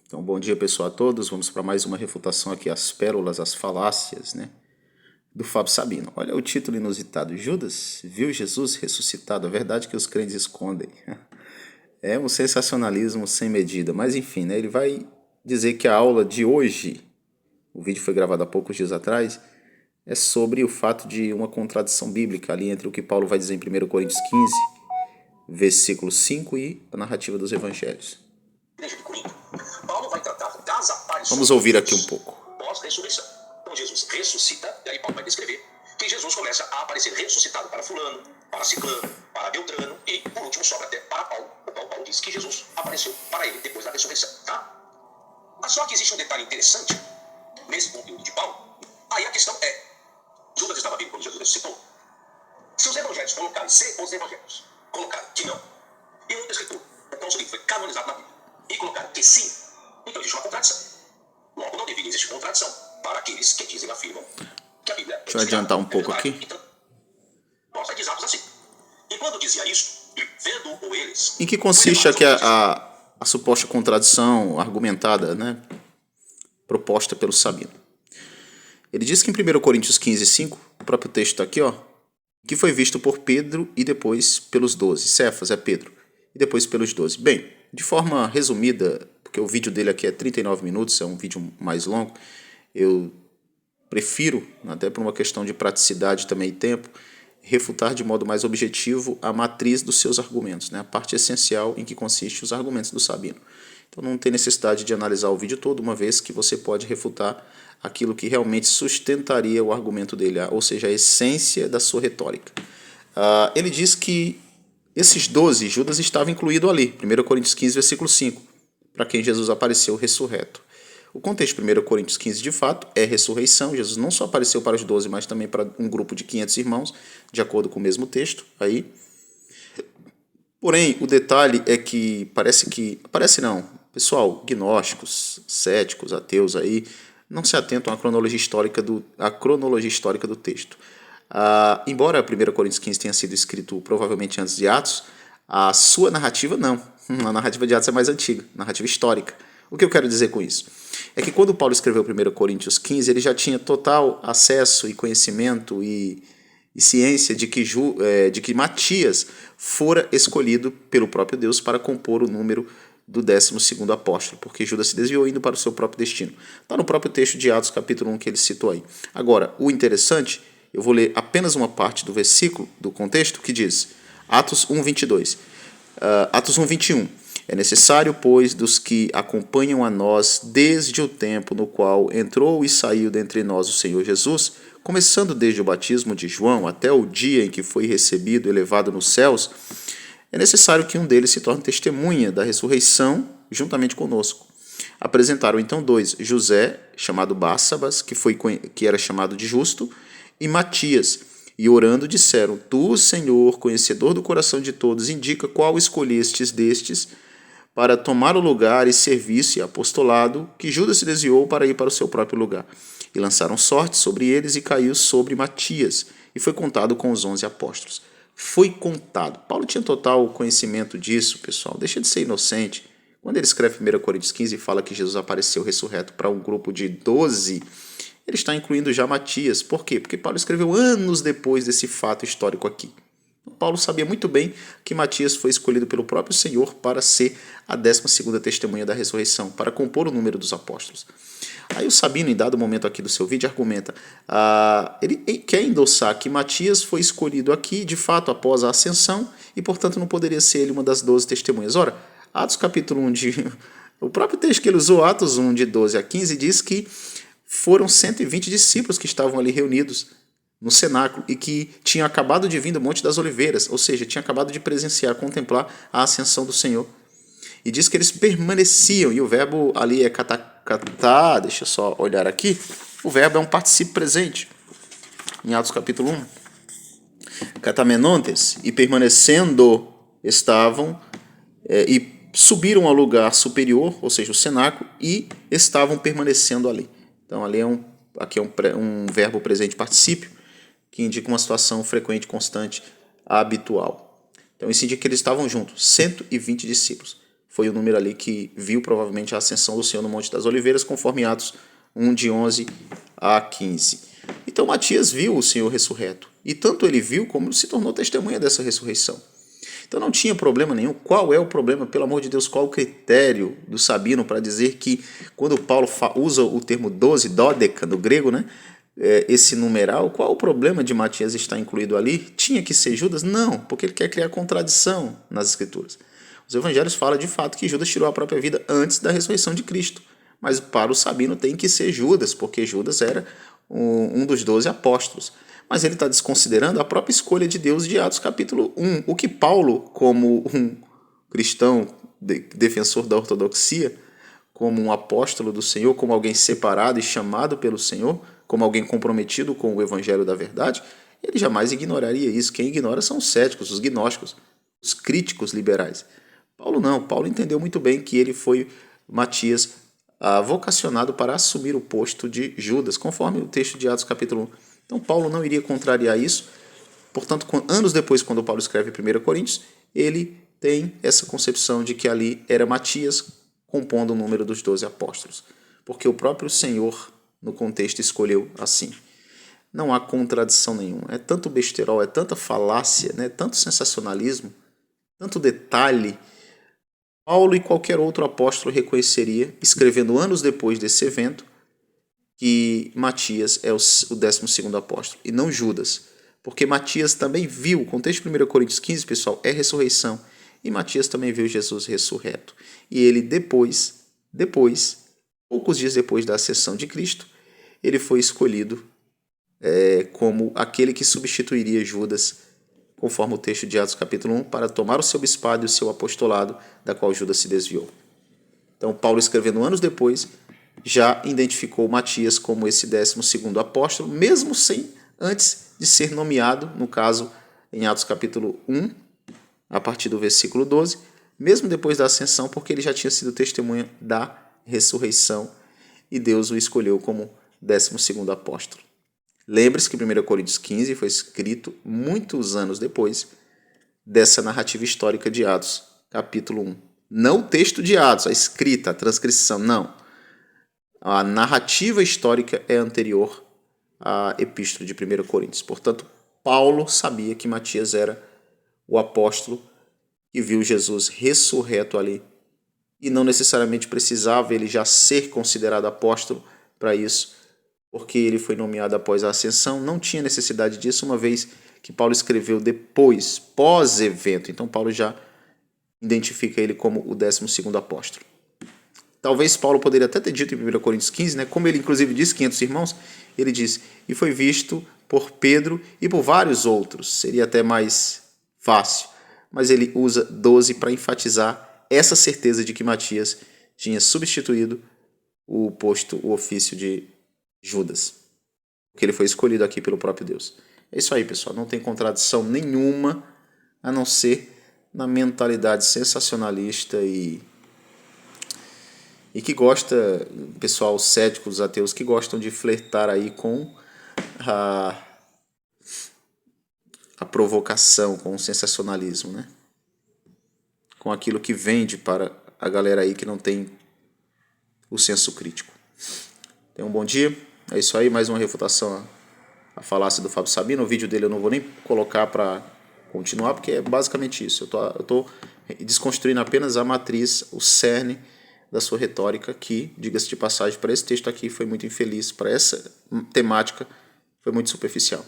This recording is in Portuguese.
Então, bom dia pessoal a todos. Vamos para mais uma refutação aqui, as pérolas, as falácias, né? Do Fábio Sabino. Olha o título inusitado. Judas viu Jesus ressuscitado. A verdade que os crentes escondem. É um sensacionalismo sem medida. Mas enfim, né? Ele vai dizer que a aula de hoje, o vídeo foi gravado há poucos dias atrás, é sobre o fato de uma contradição bíblica ali entre o que Paulo vai dizer em 1 Coríntios 15, versículo 5 e a narrativa dos evangelhos. Paulo vai tratar das aparições. Vamos ouvir aqui um pouco. Pós-ressurreição. Então Jesus ressuscita, e aí Paulo vai descrever que Jesus começa a aparecer ressuscitado para fulano, para ciclano, para Beltrano, e por último sobra até para Paulo, o qual Paulo diz que Jesus apareceu para ele depois da ressurreição. Tá? Só que existe um detalhe interessante nesse conteúdo de Paulo. Aí a questão é, Judas estava vivo quando Jesus ressuscitou? Se os evangelhos colocarem, se os evangelhos colocarem que não, e um escritor, o qual foi canonizado na Bíblia, e colocarem que sim, então existe uma contradição. Logo, não deveria existir contradição para aqueles que dizem e afirmam que a Bíblia... Deixa eu adiantar um pouco aqui. Então, nós diz Atos assim. E quando dizia isso, vendo eles... Em que consiste aqui a suposta contradição argumentada, né, proposta pelo Sabino? Ele diz que em 1 Coríntios 15, 5, o próprio texto está aqui, ó, que foi visto por Pedro e depois pelos 12. Cefas é Pedro. E depois pelos 12. Bem, de forma resumida, porque o vídeo dele aqui é 39 minutos, é um vídeo mais longo, eu prefiro, até por uma questão de praticidade também e tempo, refutar de modo mais objetivo a matriz dos seus argumentos, né? A parte essencial em que consiste os argumentos do Sabino. Então não tem necessidade de analisar o vídeo todo, uma vez que você pode refutar aquilo que realmente sustentaria o argumento dele, ou seja, a essência da sua retórica. Ele diz que esses 12, Judas estava incluído ali, 1 Coríntios 15, versículo 5, para quem Jesus apareceu ressurreto. O contexto de 1 Coríntios 15, de fato, é ressurreição. Jesus não só apareceu para os 12, mas também para um grupo de 500 irmãos, de acordo com o mesmo texto. Aí. Porém, o detalhe é que parece não, pessoal, gnósticos, céticos, ateus aí, não se atentam à cronologia histórica do texto. Embora 1 Coríntios 15 tenha sido escrito provavelmente antes de Atos, a sua narrativa não. A narrativa de Atos é mais antiga, narrativa histórica. O que eu quero dizer com isso? É que quando Paulo escreveu 1 Coríntios 15, ele já tinha total acesso e conhecimento e ciência de que Matias fora escolhido pelo próprio Deus para compor o número do 12º apóstolo, porque Judas se desviou indo para o seu próprio destino. Está no próprio texto de Atos, capítulo 1, que ele citou aí. Agora, o interessante, eu vou ler apenas uma parte do versículo, do contexto, que diz, Atos 1, 22. Atos 1, 21. É necessário, pois, dos que acompanham a nós desde o tempo no qual entrou e saiu dentre nós o Senhor Jesus, começando desde o batismo de João até o dia em que foi recebido e elevado nos céus, é necessário que um deles se torne testemunha da ressurreição juntamente conosco. Apresentaram então 2, José, chamado Bársabas, que era chamado de Justo, e Matias, e orando disseram, Tu, Senhor, conhecedor do coração de todos, indica qual escolhestes destes para tomar o lugar e serviço e apostolado que Judas se desviou para ir para o seu próprio lugar. E lançaram sorte sobre eles e caiu sobre Matias, e foi contado com os 11 apóstolos. Foi contado. Paulo tinha total conhecimento disso, pessoal. Deixa de ser inocente. Quando ele escreve 1 Coríntios 15 e fala que Jesus apareceu ressurreto para um grupo de 12, ele está incluindo já Matias. Por quê? Porque Paulo escreveu anos depois desse fato histórico aqui. Paulo sabia muito bem que Matias foi escolhido pelo próprio Senhor para ser a 12ª testemunha da ressurreição, para compor o número dos apóstolos. Aí o Sabino, em dado momento aqui do seu vídeo, argumenta, ele quer endossar que Matias foi escolhido aqui, de fato, após a ascensão, e portanto não poderia ser ele uma das 12 testemunhas. Ora, Atos capítulo 1, o próprio texto que ele usou, Atos 1, de 12 a 15, diz que foram 120 discípulos que estavam ali reunidos no cenáculo e que tinham acabado de vir do Monte das Oliveiras, ou seja, tinham acabado de presenciar, contemplar a ascensão do Senhor. E diz que eles permaneciam, e o verbo ali é catar, deixa eu só olhar aqui, o verbo é um particípio presente, em Atos capítulo 1. Catamenontes, e permanecendo estavam, e subiram ao lugar superior, ou seja, o cenáculo, e estavam permanecendo ali. Então ali aqui é um verbo presente particípio, que indica uma situação frequente, constante, habitual. Então isso indica que eles estavam juntos, 120 discípulos. foi o número ali que viu provavelmente a ascensão do Senhor no Monte das Oliveiras, conforme Atos 1, de 11 a 15. Então Matias viu o Senhor ressurreto, e tanto ele viu como se tornou testemunha dessa ressurreição. Então não tinha problema nenhum. Qual é o problema? Pelo amor de Deus, qual o critério do Sabino para dizer que quando Paulo usa o termo 12, dódeca, no grego, né? Esse numeral, qual o problema de Matias estar incluído ali? Tinha que ser Judas? Não, porque ele quer criar contradição nas Escrituras. Os evangelhos falam de fato que Judas tirou a própria vida antes da ressurreição de Cristo. Mas para o Sabino tem que ser Judas, porque Judas era um dos 12 apóstolos. Mas ele está desconsiderando a própria escolha de Deus de Atos capítulo 1. O que Paulo, como um cristão defensor da ortodoxia, como um apóstolo do Senhor, como alguém separado e chamado pelo Senhor, como alguém comprometido com o evangelho da verdade, ele jamais ignoraria isso. Quem ignora são os céticos, os gnósticos, os críticos liberais. Paulo não. Paulo entendeu muito bem que ele foi, Matias, vocacionado para assumir o posto de Judas, conforme o texto de Atos capítulo 1. Então Paulo não iria contrariar isso. Portanto, anos depois, quando Paulo escreve 1 Coríntios, ele tem essa concepção de que ali era Matias compondo o número dos 12 apóstolos. Porque o próprio Senhor, no contexto, escolheu assim. Não há contradição nenhuma. É tanto besterol, é tanta falácia, né? Tanto sensacionalismo, tanto detalhe. Paulo e qualquer outro apóstolo reconheceria, escrevendo anos depois desse evento, que Matias é o 12º apóstolo, e não Judas. Porque Matias também viu, o contexto de 1 Coríntios 15, pessoal, é ressurreição. E Matias também viu Jesus ressurreto. E ele depois, poucos dias depois da ascensão de Cristo, ele foi escolhido como aquele que substituiria Judas, conforme o texto de Atos capítulo 1, para tomar o seu bispado e o seu apostolado, da qual Judas se desviou. Então Paulo, escrevendo anos depois, já identificou Matias como esse 12º apóstolo, mesmo sem antes de ser nomeado, no caso, em Atos capítulo 1, a partir do versículo 12, mesmo depois da ascensão, porque ele já tinha sido testemunha da ressurreição e Deus o escolheu como 12º apóstolo. Lembre-se que 1 Coríntios 15 foi escrito muitos anos depois dessa narrativa histórica de Atos, capítulo 1. Não o texto de Atos, a escrita, a transcrição, não. A narrativa histórica é anterior à epístola de 1 Coríntios. Portanto, Paulo sabia que Matias era o apóstolo que viu Jesus ressurreto ali. E não necessariamente precisava ele já ser considerado apóstolo para isso, porque ele foi nomeado após a ascensão. Não tinha necessidade disso, uma vez que Paulo escreveu depois, pós-evento. Então Paulo já identifica ele como o 12º apóstolo. Talvez Paulo poderia até ter dito em 1 Coríntios 15, né? Como ele inclusive disse, 500 irmãos, ele diz, e foi visto por Pedro e por vários outros. Seria até mais fácil. Mas ele usa 12 para enfatizar essa certeza de que Matias tinha substituído o ofício de Judas. Porque ele foi escolhido aqui pelo próprio Deus. É isso aí, pessoal. Não tem contradição nenhuma, a não ser na mentalidade sensacionalista e que gosta, pessoal cético, os ateus, que gostam de flertar aí com a provocação, com o sensacionalismo, né? Com aquilo que vende para a galera aí que não tem o senso crítico. Tenham um bom dia. É isso aí, mais uma refutação à falácia do Fábio Sabino. O vídeo dele eu não vou nem colocar para continuar, porque é basicamente isso. Eu tô desconstruindo apenas a matriz, o cerne da sua retórica, que, diga-se de passagem, para esse texto aqui foi muito infeliz, para essa temática foi muito superficial.